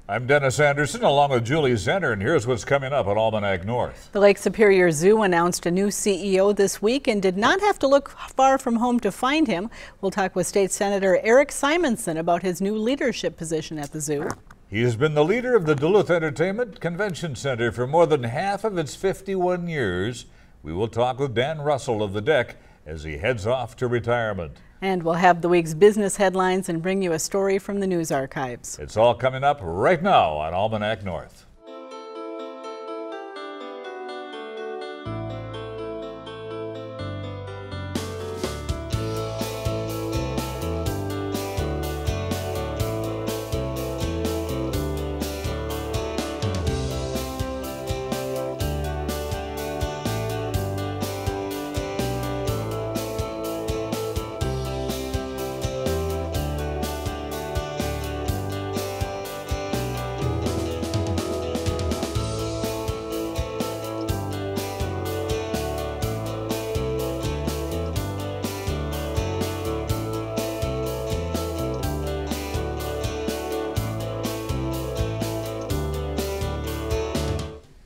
I'm Dennis Anderson along with Julie Zenner, and here's what's coming up at Almanac North. The Lake Superior Zoo announced a new CEO this week and did not have to look far from home to find him. We'll talk with State Senator Erik Simonson about his new leadership position at the zoo. He has been the leader of the Duluth Entertainment Convention Center for more than half of its 51 years. We will talk with Dan Russell of the DECC as he heads off to retirement. And we'll have the week's business headlines and bring you a story from the news archives. It's all coming up right now on Almanac North.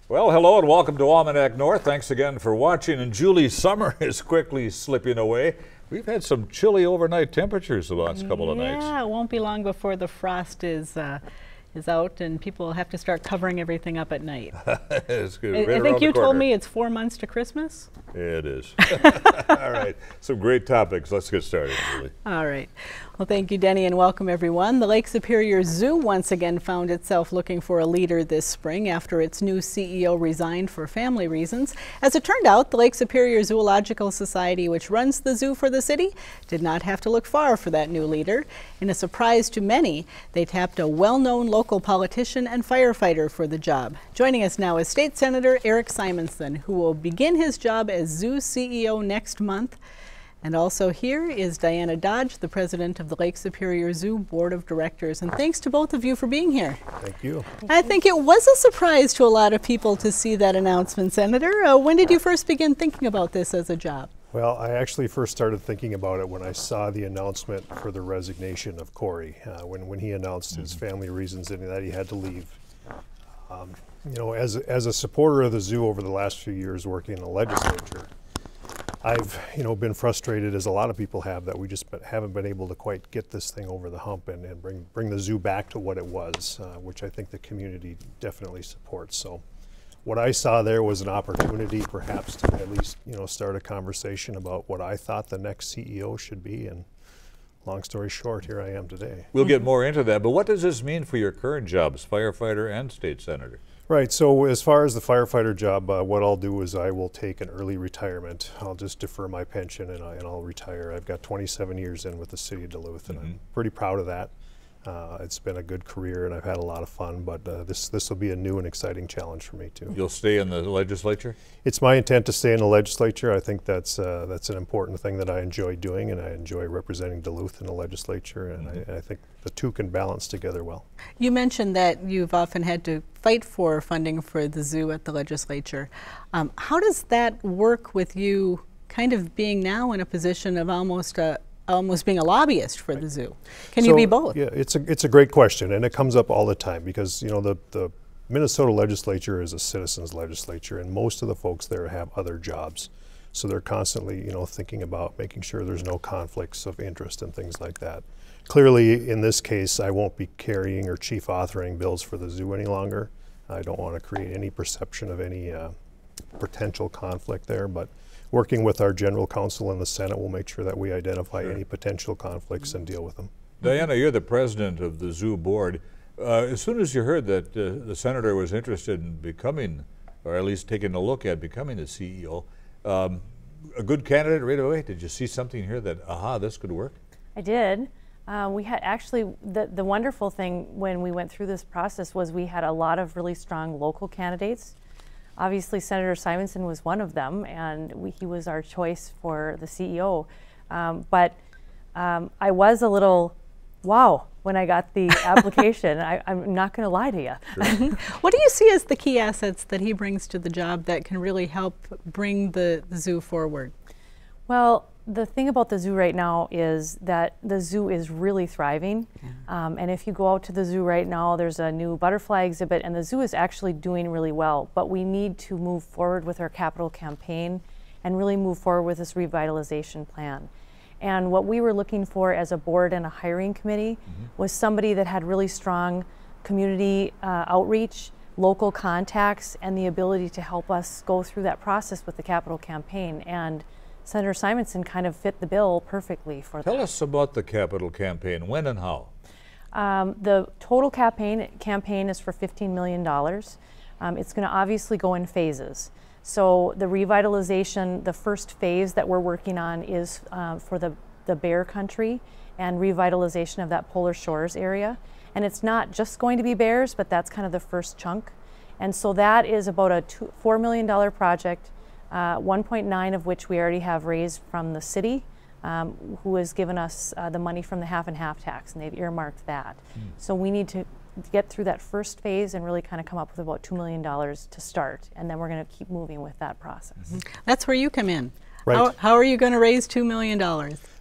Well, hello and welcome to Almanac North. Thanks again for watching. And Julie, summer is quickly slipping away. We've had some chilly overnight temperatures the last couple of nights. Yeah, it won't be long before the frost is out and people will have to start covering everything up at night. It's good. I think you told me it's 4 months to Christmas? It is. All right, some great topics. Let's get started, Julie. All right. Well, thank you, Denny, and welcome, everyone. The Lake Superior Zoo once again found itself looking for a leader this spring after its new CEO resigned for family reasons. As it turned out, the Lake Superior Zoological Society, which runs the zoo for the city, did not have to look far for that new leader. In a surprise to many, they tapped a well-known local politician and firefighter for the job. Joining us now is State Senator Erik Simonson, who will begin his job as Zoo CEO next month. And also here is Diana Dodge, the president of the Lake Superior Zoo Board of Directors. And thanks to both of you for being here. Thank you. I think it was a surprise to a lot of people to see that announcement, Senator. When did you first begin thinking about this as a job? Well, I actually first started thinking about it when I saw the announcement for the resignation of Corey, when he announced his family reasons and that he had to leave. You know, as a supporter of the zoo over the last few years working in the legislature, I've been frustrated, as a lot of people have, that we just haven't been able to quite get this thing over the hump and bring the zoo back to what it was, which I think the community definitely supports. So what I saw there was an opportunity perhaps to at least start a conversation about what I thought the next CEO should be, and long story short, here I am today. We'll get more into that, but what does this mean for your current jobs, firefighter and state senator? Right, so as far as the firefighter job, what I'll do is I will take an early retirement. I'll just defer my pension and I'll retire. I've got 27 years in with the city of Duluth, and I'm pretty proud of that. It's been a good career and I've had a lot of fun, but this will be a new and exciting challenge for me too. You'll stay in the legislature? It's my intent to stay in the legislature. I think that's an important thing that I enjoy doing, and I enjoy representing Duluth in the legislature, and I think the two can balance together well. You mentioned that you've often had to fight for funding for the zoo at the legislature. How does that work with you kind of being now in a position of almost being a lobbyist for the zoo? Can you be both? Yeah, it's a great question, and it comes up all the time because the Minnesota legislature is a citizens legislature, and most of the folks there have other jobs, so they're constantly thinking about making sure there's no conflicts of interest and things like that. Clearly, in this case, I won't be carrying or chief authoring bills for the zoo any longer. I don't want to create any perception of any potential conflict there, but working with our general counsel in the Senate, we'll make sure that we identify any potential conflicts and deal with them. Diana, you're the president of the zoo board. As soon as you heard that the senator was interested in becoming, or at least taking a look at becoming the CEO, a good candidate right away? Did you see something here that, aha, this could work? I did. We had actually, the wonderful thing when we went through this process was we had a lot of really strong local candidates. Obviously, Senator Simonson was one of them, and he was our choice for the CEO. But I was a little, wow, when I got the application. I'm not going to lie to you. Sure. What do you see as the key assets that he brings to the job that can really help bring the zoo forward? Well, the thing about the zoo right now is that the zoo is really thriving. And if you go out to the zoo right now, there's a new butterfly exhibit, and the zoo is actually doing really well. But we need to move forward with our capital campaign and really move forward with this revitalization plan. And what we were looking for as a board and a hiring committee was somebody that had really strong community outreach, local contacts, and the ability to help us go through that process with the capital campaign. And Senator Simonson kind of fit the bill perfectly for that. Tell us about the capital campaign. When and how? The total campaign is for $15 million. It's going to obviously go in phases. So the revitalization, the first phase that we're working on is for the bear country and revitalization of that polar shores area. And it's not just going to be bears, but that's kind of the first chunk. And so that is about a $4 million project, 1.9 of which we already have raised from the city, who has given us the money from the half and half tax, and they've earmarked that. So we need to get through that first phase and really kind of come up with about $2 million to start, and then we're going to keep moving with that process. That's where you come in. Right. How are you going to raise $2 million?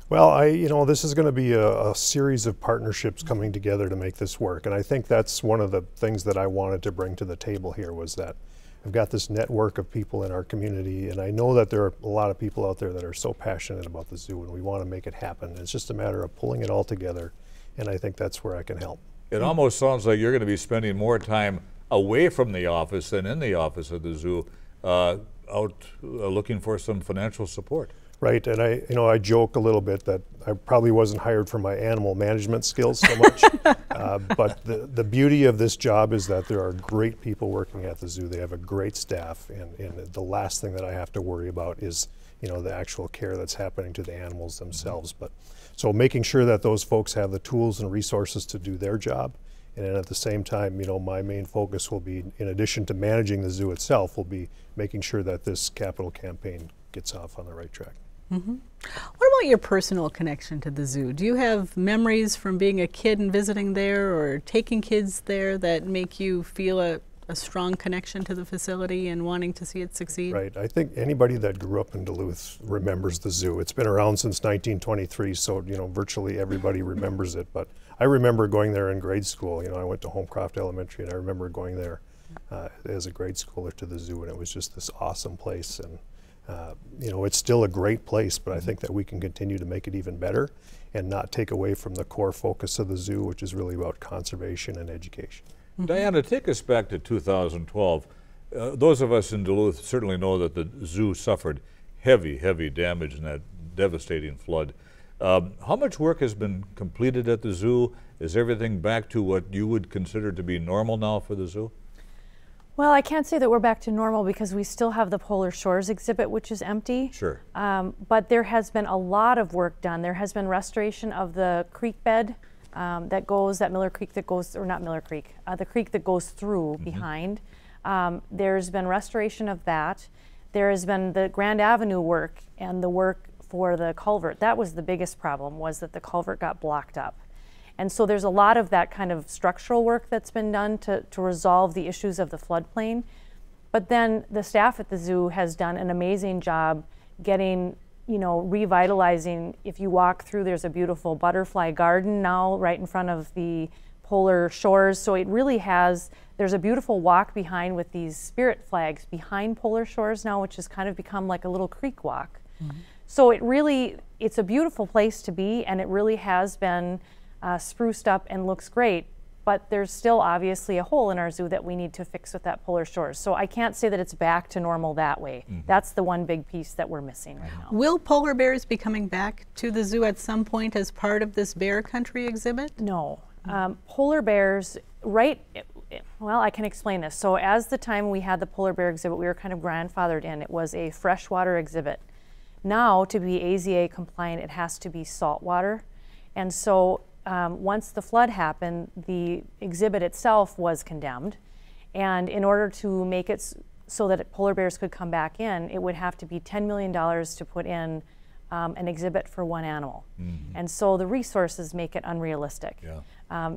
Well, this is going to be a series of partnerships coming together to make this work, and I think that's one of the things that I wanted to bring to the table here was that I've got this network of people in our community, and I know that there are a lot of people out there that are so passionate about the zoo, and we want to make it happen. It's just a matter of pulling it all together, and I think that's where I can help. It almost sounds like you're going to be spending more time away from the office than in the office of the zoo, out looking for some financial support. Right, and I joke a little bit that I probably wasn't hired for my animal management skills so much, but the beauty of this job is that there are great people working at the zoo. They have a great staff, and the last thing that I have to worry about is the actual care that's happening to the animals themselves. But so making sure that those folks have the tools and resources to do their job, and then at the same time, my main focus will be, in addition to managing the zoo itself, will be making sure that this capital campaign gets off on the right track. What about your personal connection to the zoo? Do you have memories from being a kid and visiting there, or taking kids there, that make you feel a strong connection to the facility and wanting to see it succeed? Right. I think anybody that grew up in Duluth remembers the zoo. It's been around since 1923, so virtually everybody remembers it. But I remember going there in grade school. I went to Homecroft Elementary, and I remember going there as a grade schooler to the zoo, and it was just this awesome place. And it's still a great place, but I think that we can continue to make it even better and not take away from the core focus of the zoo, which is really about conservation and education. Diana, take us back to 2012. Those of us in Duluth certainly know that the zoo suffered heavy damage in that devastating flood. How much work has been completed at the zoo? Is everything back to what you would consider to be normal now for the zoo? Well, I can't say that we're back to normal because we still have the Polar Shores exhibit, which is empty. Sure. But there has been a lot of work done. There has been restoration of the creek bed that Miller Creek that goes, or not Miller Creek, the creek that goes through behind. There's been restoration of that. There has been the Grand Avenue work and the work for the culvert. That was the biggest problem, was that the culvert got blocked up. And so there's a lot of that kind of structural work that's been done to resolve the issues of the floodplain. But then the staff at the zoo has done an amazing job getting, revitalizing. If you walk through, there's a beautiful butterfly garden now right in front of the polar shores. So it really there's a beautiful walk behind with these spirit flags behind polar shores now, which has kind of become like a little creek walk. So it's a beautiful place to be, and it really has been spruced up and looks great, but there's still obviously a hole in our zoo that we need to fix with that polar shores. So I can't say that it's back to normal that way. That's the one big piece that we're missing right now. Will polar bears be coming back to the zoo at some point as part of this bear country exhibit? No. Polar bears, well, I can explain this. So as the time we had the polar bear exhibit, we were kind of grandfathered in. It was a freshwater exhibit. Now, to be AZA compliant, it has to be saltwater. And so once the flood happened, the exhibit itself was condemned, and in order to make it so that polar bears could come back in, it would have to be $10 million to put in an exhibit for one animal. And so the resources make it unrealistic.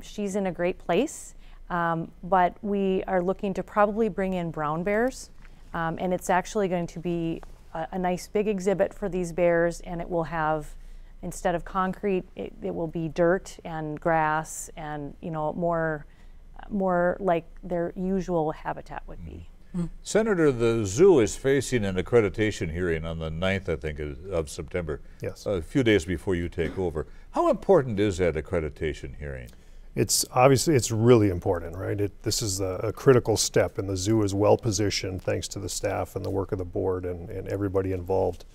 She's in a great place, but we are looking to probably bring in brown bears, and it's actually going to be a nice big exhibit for these bears, and it will have, instead of concrete, it will be dirt and grass and, you know, more like their usual habitat would be. Senator, the zoo is facing an accreditation hearing on the 9th, I think, of September. Yes. A few days before you take over. How important is that accreditation hearing? It's obviously, it's really important, right? This is a critical step, and the zoo is well positioned thanks to the staff and the work of the board and everybody involved.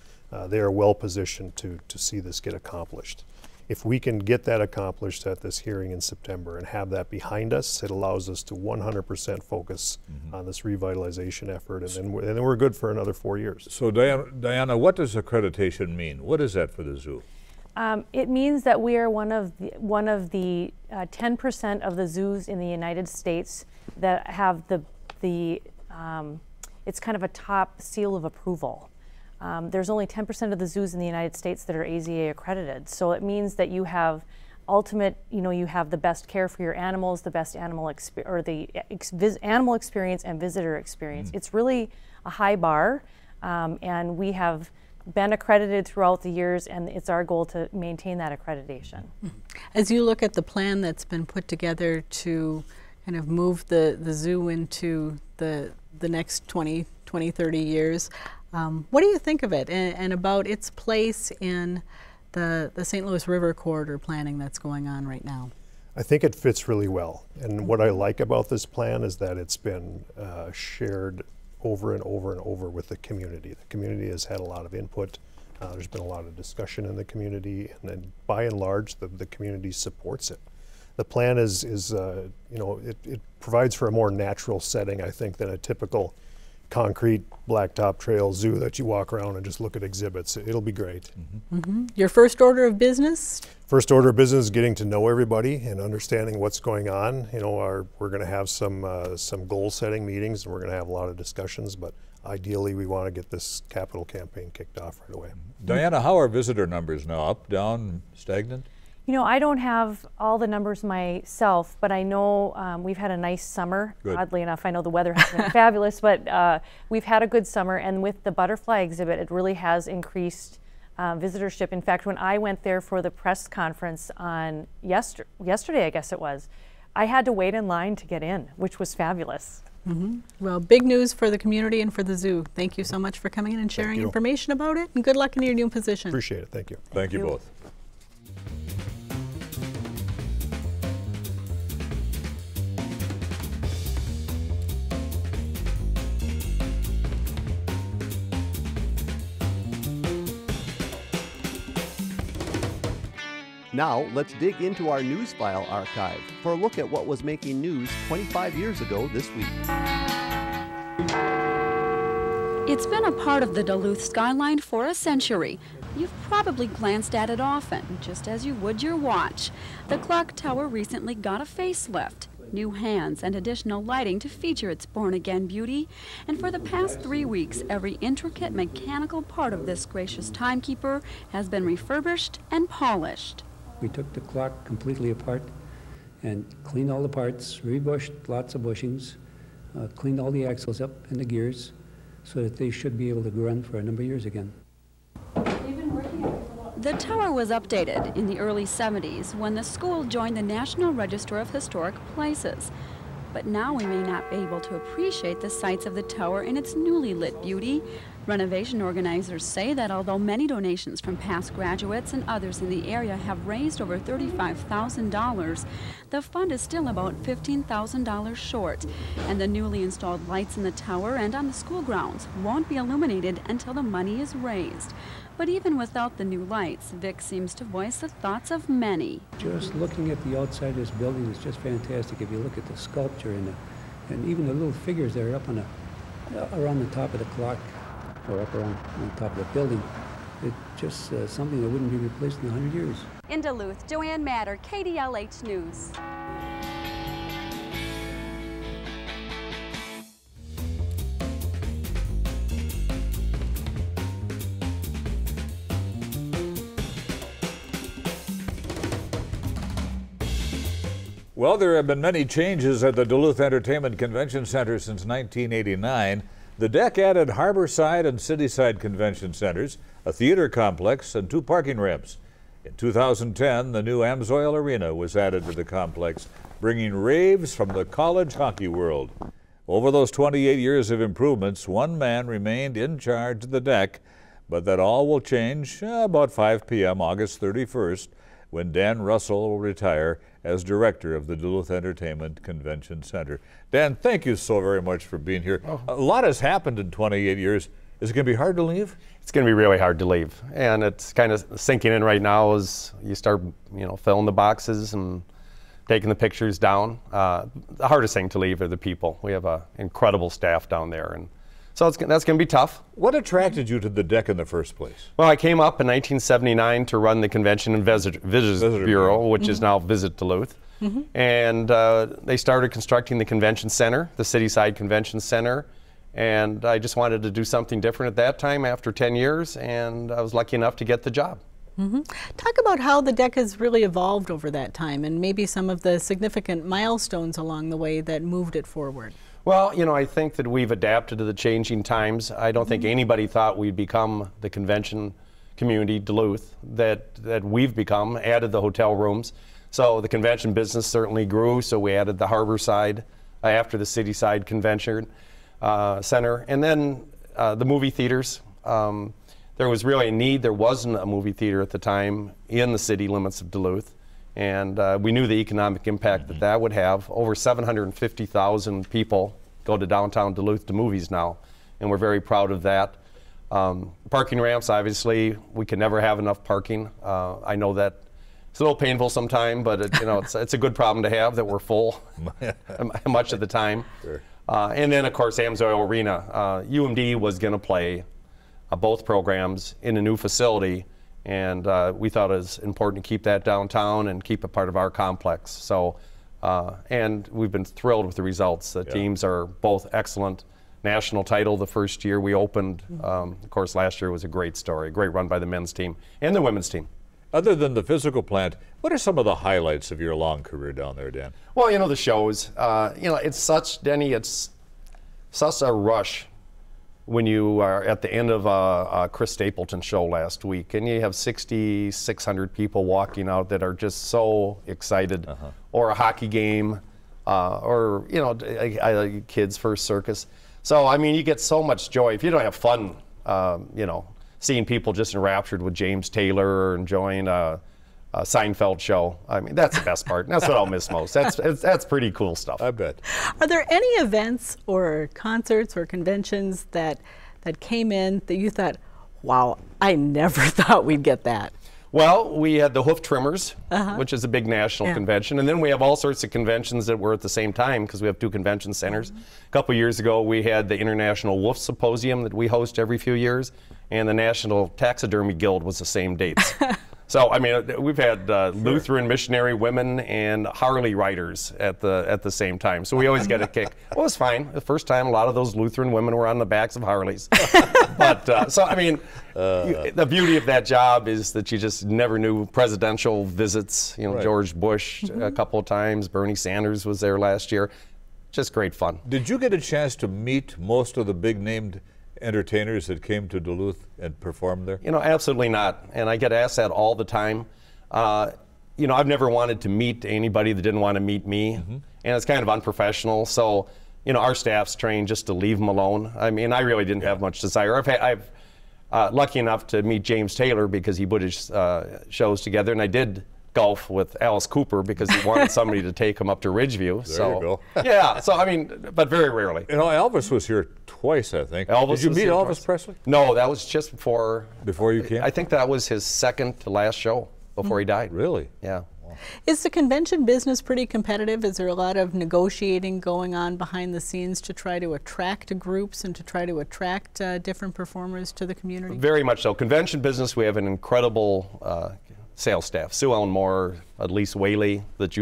They are well positioned to see this get accomplished. If we can get that accomplished at this hearing in September and have that behind us, it allows us to 100% focus on this revitalization effort, and then we're good for another 4 years. So Diana, what does accreditation mean? What is that for the zoo? It means that we are one of the 10% of the zoos in the United States that have it's kind of a top seal of approval. There's only 10% of the zoos in the United States that are AZA accredited. So it means that you have you have the best care for your animals, the best animal animal experience and visitor experience. It's really a high bar, and we have been accredited throughout the years, and it's our goal to maintain that accreditation. As you look at the plan that's been put together to kind of move the zoo into the next 20, 30 years, what do you think of it and about its place in the St. Louis River corridor planning that's going on right now? I think it fits really well. And what I like about this plan is that it's been shared over and over and over with the community. The community has had a lot of input. There's been a lot of discussion in the community, and then by and large, the community supports it. The plan is it provides for a more natural setting, I think, than a typical concrete blacktop trail zoo that you walk around and just look at exhibits. It'll be great. Your first order of business? First order of business is getting to know everybody and understanding what's going on. You know, we're going to have some goal setting meetings, and we're going to have a lot of discussions, but ideally we want to get this capital campaign kicked off right away. Diana, how are visitor numbers now? Up, down, stagnant? You know, I don't have all the numbers myself, but I know we've had a nice summer. Good. Oddly enough, I know the weather has been fabulous, but we've had a good summer, and with the butterfly exhibit, it really has increased visitorship. In fact, when I went there for the press conference on yesterday, I guess it was, I had to wait in line to get in, which was fabulous. Well, big news for the community and for the zoo. Thank you so much for coming in and sharing information about it, and good luck in your new position. Appreciate it. Thank you. Thank you both. Now, let's dig into our news file archive for a look at what was making news 25 years ago this week. It's been a part of the Duluth skyline for a century. You've probably glanced at it often, just as you would your watch. The clock tower recently got a facelift, new hands and additional lighting to feature its born-again beauty. And for the past 3 weeks, every intricate mechanical part of this gracious timekeeper has been refurbished and polished. We took the clock completely apart and cleaned all the parts, rebushed lots of bushings, cleaned all the axles up and the gears so that they should be able to run for a number of years again. The tower was updated in the early 70s when the school joined the National Register of Historic Places. But now we may not be able to appreciate the sights of the tower in its newly lit beauty. Renovation organizers say that although many donations from past graduates and others in the area have raised over $35,000, the fund is still about $15,000 short, and the newly installed lights in the tower and on the school grounds won't be illuminated until the money is raised. But even without the new lights, Vic seems to voice the thoughts of many. Just looking at the outside of this building is just fantastic. If you look at the sculpture and even the little figures that are up on around the top of the clock, or up around on top of the building, it's just something that wouldn't be replaced in 100 years. In Duluth, Joanne Matter, KDLH News. Well, there have been many changes at the Duluth Entertainment Convention Center since 1989. The DECC added Harborside and Cityside convention centers, a theater complex, and 2 parking ramps. In 2010, the new Amsoil Arena was added to the complex, bringing raves from the college hockey world. Over those 28 years of improvements, one man remained in charge of the DECC, but that all will change about 5 p.m. August 31st, when Dan Russell will retire as director of the Duluth Entertainment Convention Center. Dan, thank you so very much for being here. A lot has happened in 28 years. Is it going to be hard to leave? It's going to be really hard to leave, and it's kind of sinking in right now as you start, filling the boxes and taking the pictures down. The hardest thing to leave are the people. We have an incredible staff down there, and so that's going to be tough. What attracted you to the DECC in the first place? Well, I came up in 1979 to run the Convention and Visitors Bureau, which is now Visit Duluth. And they started constructing the convention center, the Cityside Convention Center. And I just wanted to do something different at that time after 10 years, and I was lucky enough to get the job. Talk about how the DECC has really evolved over that time and maybe some of the significant milestones along the way that moved it forward. Well, I think that we've adapted to the changing times. I don't think anybody thought we'd become the convention community, Duluth, that we've become, added the hotel rooms. So the convention business certainly grew, so we added the Harborside after the Cityside Convention Center. And then the movie theaters. There was really a need. There wasn't a movie theater at the time in the city limits of Duluth. And we knew the economic impact that that would have. Over 750,000 people go to downtown Duluth to movies now, and we're very proud of that. Parking ramps, obviously, we can never have enough parking. I know that it's a little painful sometimes, but it's a good problem to have that we're full much of the time. Sure. And then, of course, Amsoil Arena. UMD was going to play both programs in a new facility, and we thought it was important to keep that downtown and keep it part of our complex. So, and we've been thrilled with the results. The teams are both excellent. National title the first year we opened. Of course, last year was a great story, a great run by the men's team and the women's team. Other than the physical plant, what are some of the highlights of your long career down there, Dan? Well, the shows. It's such, Denny, it's such a rush when you are at the end of a Chris Stapleton show last week, and you have 6,600 people walking out that are just so excited, or a hockey game, or kids' first circus. So I mean, you get so much joy if you don't have fun. Seeing people just enraptured with James Taylor or enjoying a Seinfeld show. I mean, that's the best part. And that's what I'll miss most. That's pretty cool stuff. I bet. Are there any events or concerts or conventions that came in that you thought, wow, I never thought we'd get that? Well, we had the Hoof Trimmers, which is a big national convention, and then we have all sorts of conventions that were at the same time because we have 2 convention centers. A couple years ago, we had the International Wolf Symposium that we host every few years, and the National Taxidermy Guild was the same dates. So, I mean, we've had Lutheran missionary women and Harley riders at the same time. So we always get a kick. Well, it's fine. The first time, a lot of those Lutheran women were on the backs of Harleys. But, so, I mean, the beauty of that job is that you just never knew presidential visits. George Bush a couple of times. Bernie Sanders was there last year. Just great fun. Did you get a chance to meet most of the big-named entertainers that came to Duluth and performed there? Absolutely not. And I get asked that all the time. I've never wanted to meet anybody that didn't want to meet me. And it's kind of unprofessional. So, our staff's trained just to leave them alone. I mean, I really didn't have much desire. I've lucky enough to meet James Taylor because he put his shows together, and I did golf with Alice Cooper because he wanted somebody to take him up to Ridgeview. There you go. Yeah, so I mean, but very rarely. Elvis was here twice, I think. Did you meet Elvis Presley? No, that was just before. Before you came? I think that was his second to last show before he died. Really? Yeah. Is the convention business pretty competitive? Is there a lot of negotiating going on behind the scenes to try to attract groups and to try to attract different performers to the community? Very much so. Convention business, we have an incredible sales staff. Sue Ellen Moore, Elise Whaley, that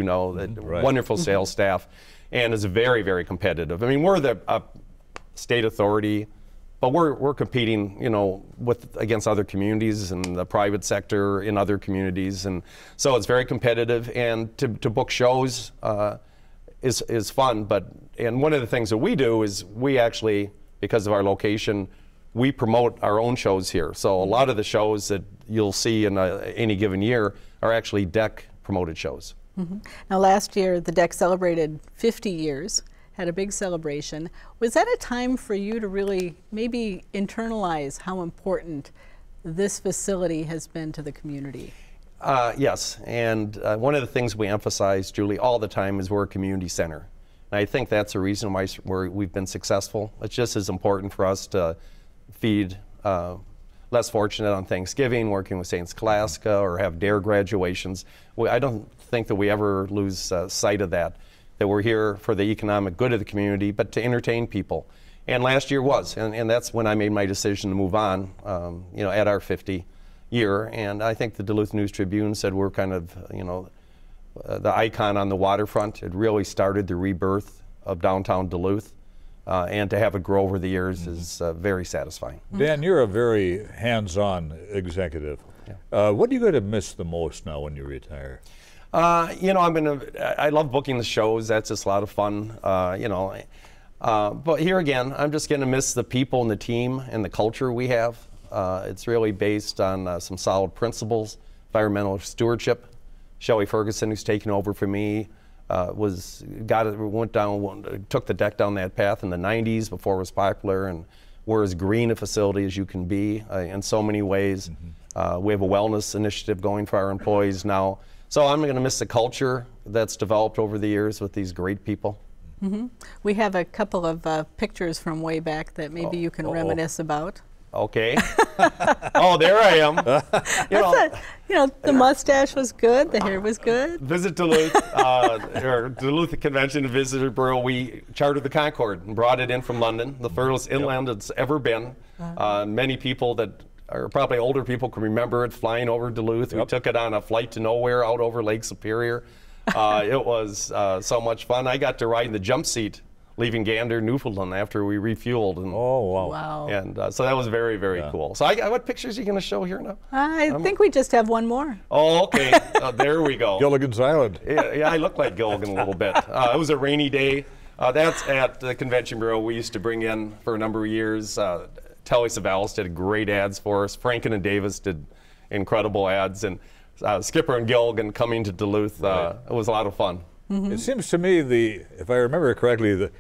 wonderful sales staff, and is very, very competitive. I mean, we're the state authority, but we're competing, against other communities and the private sector in other communities, and so it's very competitive. And to book shows is fun. And one of the things that we do is we actually, because of our location, we promote our own shows here. So a lot of the shows that you'll see in any given year are actually DECC promoted shows. Now last year the DECC celebrated 50 years, had a big celebration. Was that a time for you to really maybe internalize how important this facility has been to the community? Yes, and one of the things we emphasize, Julie, all the time is we're a community center. And I think that's the reason why we've been successful. It's just as important for us to feed less fortunate on Thanksgiving, working with St. Scholastica, or have DARE graduations. I don't think that we ever lose sight of that we're here for the economic good of the community, but to entertain people. And last year was, and that's when I made my decision to move on, you know, at our 50 year. And I think the Duluth News-Tribune said we're kind of, you know, the icon on the waterfront. It really started the rebirth of downtown Duluth. And to have it grow over the years is very satisfying. Dan, you're a very hands-on executive. Yeah. What are you going to miss the most now when you retire? You know, I love booking the shows. That's just a lot of fun, you know. But here again, I'm just going to miss the people and the team and the culture we have. It's really based on some solid principles, environmental stewardship. Shelley Ferguson, who's taken over for me, took the DECC down that path in the 90s before it was popular, and we're as green a facility as you can be in so many ways. We have a wellness initiative going for our employees now. So I'm going to miss the culture that's developed over the years with these great people. We have a couple of pictures from way back that maybe you can reminisce about. Okay. Oh, there I am. You know, the mustache was good, the hair was good. Visit Duluth, or Duluth Convention and Visitor Bureau. We chartered the Concorde and brought it in from London, the furthest inland it's ever been. Many people that are probably older people can remember it flying over Duluth. We took it on a flight to nowhere out over Lake Superior. It was so much fun. I got to ride in the jump seat leaving Gander, Newfoundland after we refueled. And, wow. And so that was very, very cool. So what pictures are you going to show here now? I think we just have one more. Oh, okay. There we go. Gilligan's Island. Yeah, I look like Gilligan a little bit. It was a rainy day. That's at the Convention Bureau. We used to bring in for a number of years. Telly Savalas did great ads for us. Franken and Davis did incredible ads. And Skipper and Gilligan coming to Duluth, it was a lot of fun. It seems to me, if I remember correctly, the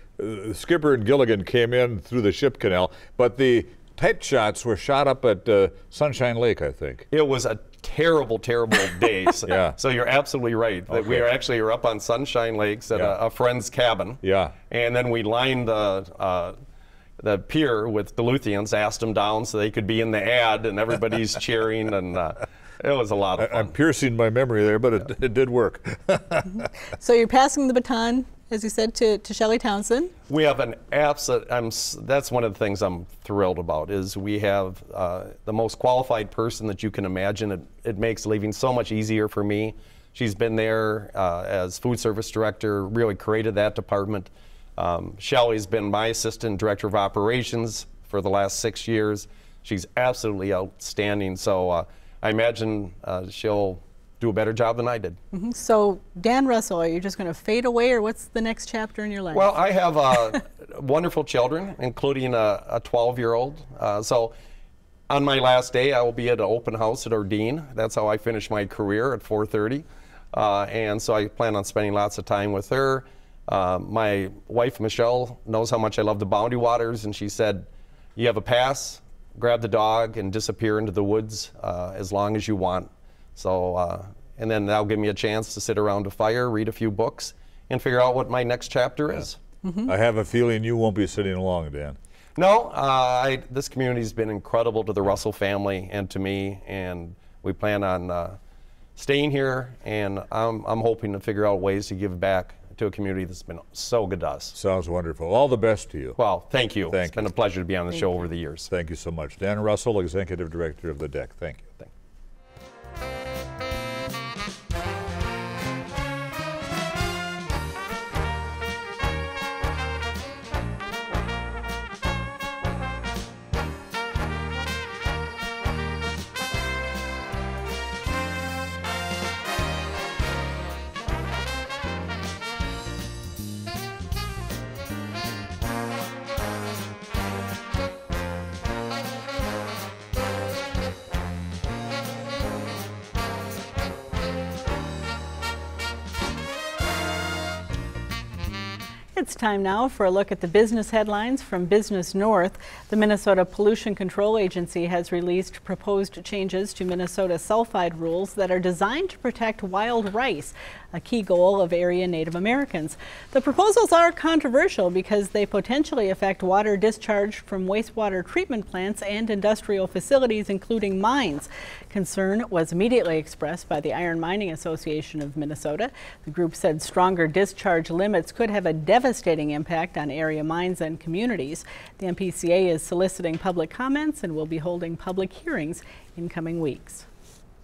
Skipper and Gilligan came in through the ship canal, but the tight shots were shot up at Sunshine Lake, I think. It was a terrible, terrible day. So you're absolutely right. That we were up on Sunshine Lakes at a friend's cabin. Yeah. And then we lined the pier with Duluthians, asked them down so they could be in the ad, and everybody's cheering, and it was a lot of fun. I'm piercing my memory there, but it did work. So you're passing the baton, as you said, to Shelley Townsend. We have an absolute, that's one of the things I'm thrilled about, is we have the most qualified person that you can imagine. It makes leaving so much easier for me. She's been there as food service director, really created that department. Shelley's been my assistant director of operations for the last 6 years. She's absolutely outstanding. So I imagine she'll do a better job than I did. So Dan Russell, are you just going to fade away, or what's the next chapter in your life? Well, I have wonderful children, including a 12-year-old. So on my last day, I will be at an open house at Ordine. That's how I finish my career at 4:30. And so I plan on spending lots of time with her. My wife, Michelle, knows how much I love the Boundary Waters, and she said, you have a pass, grab the dog and disappear into the woods as long as you want. So, and then that'll give me a chance to sit around a fire, read a few books, and figure out what my next chapter is. I have a feeling you won't be sitting long, Dan. No, this community's been incredible to the Russell family and to me, and we plan on staying here, and I'm hoping to figure out ways to give back to a community that's been so good to us. Sounds wonderful. All the best to you. Well, thank you. Thank it's been a pleasure to be on the show over the years. Thank you so much. Dan Russell, Executive Director of the DECC. Thank you. Thank you. It's time now for a look at the business headlines from Business North. The Minnesota Pollution Control Agency has released proposed changes to Minnesota sulfide rules that are designed to protect wild rice, a key goal of area Native Americans. The proposals are controversial because they potentially affect water discharged from wastewater treatment plants and industrial facilities, including mines. Concern was immediately expressed by the Iron Mining Association of Minnesota. The group said stronger discharge limits could have a devastating impact on area mines and communities. The MPCA is soliciting public comments and will be holding public hearings in coming weeks.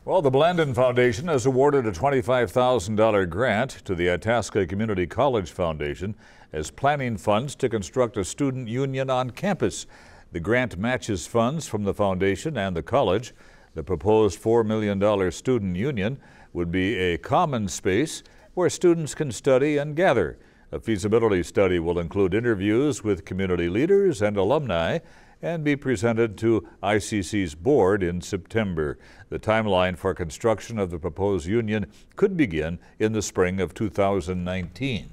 Well, the Blandin Foundation has awarded a $25,000 grant to the Itasca Community College Foundation as planning funds to construct a student union on campus. The grant matches funds from the foundation and the college. The proposed $4 million student union would be a common space where students can study and gather. A feasibility study will include interviews with community leaders and alumni and be presented to ICC's board in September. The timeline for construction of the proposed union could begin in the spring of 2019.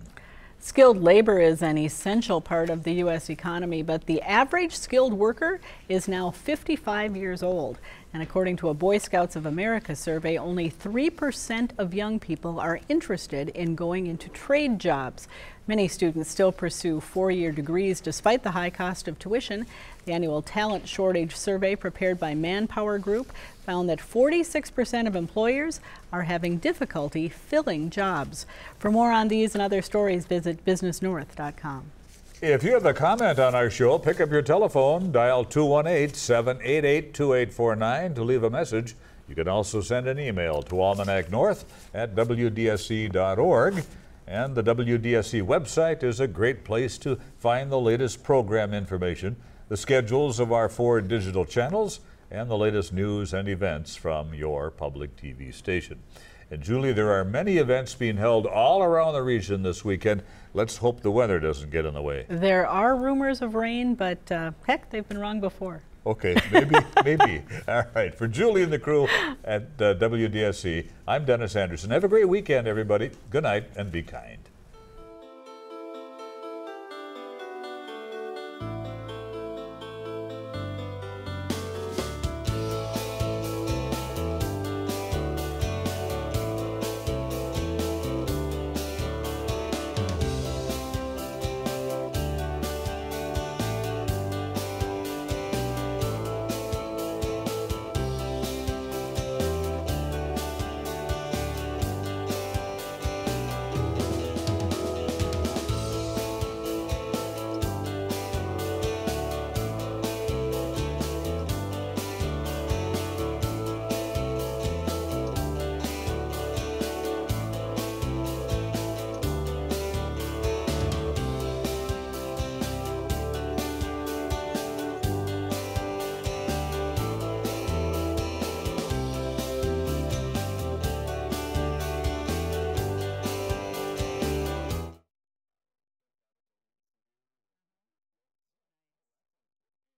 Skilled labor is an essential part of the U.S. economy, but the average skilled worker is now 55 years old. And according to a Boy Scouts of America survey, only 3% of young people are interested in going into trade jobs. Many students still pursue four-year degrees despite the high cost of tuition. The annual talent shortage survey prepared by Manpower Group found that 46% of employers are having difficulty filling jobs. For more on these and other stories, visit businessnorth.com. If you have a comment on our show, pick up your telephone, dial 218-788-2849 to leave a message. You can also send an email to Almanac North at wdsc.org. And the WDSC website is a great place to find the latest program information, the schedules of our 4 digital channels, and the latest news and events from your public TV station. And Julie, there are many events being held all around the region this weekend. Let's hope the weather doesn't get in the way. There are rumors of rain, but heck, they've been wrong before. Okay, maybe. All right, for Julie and the crew at WDSC, I'm Dennis Anderson. Have a great weekend, everybody. Good night and be kind.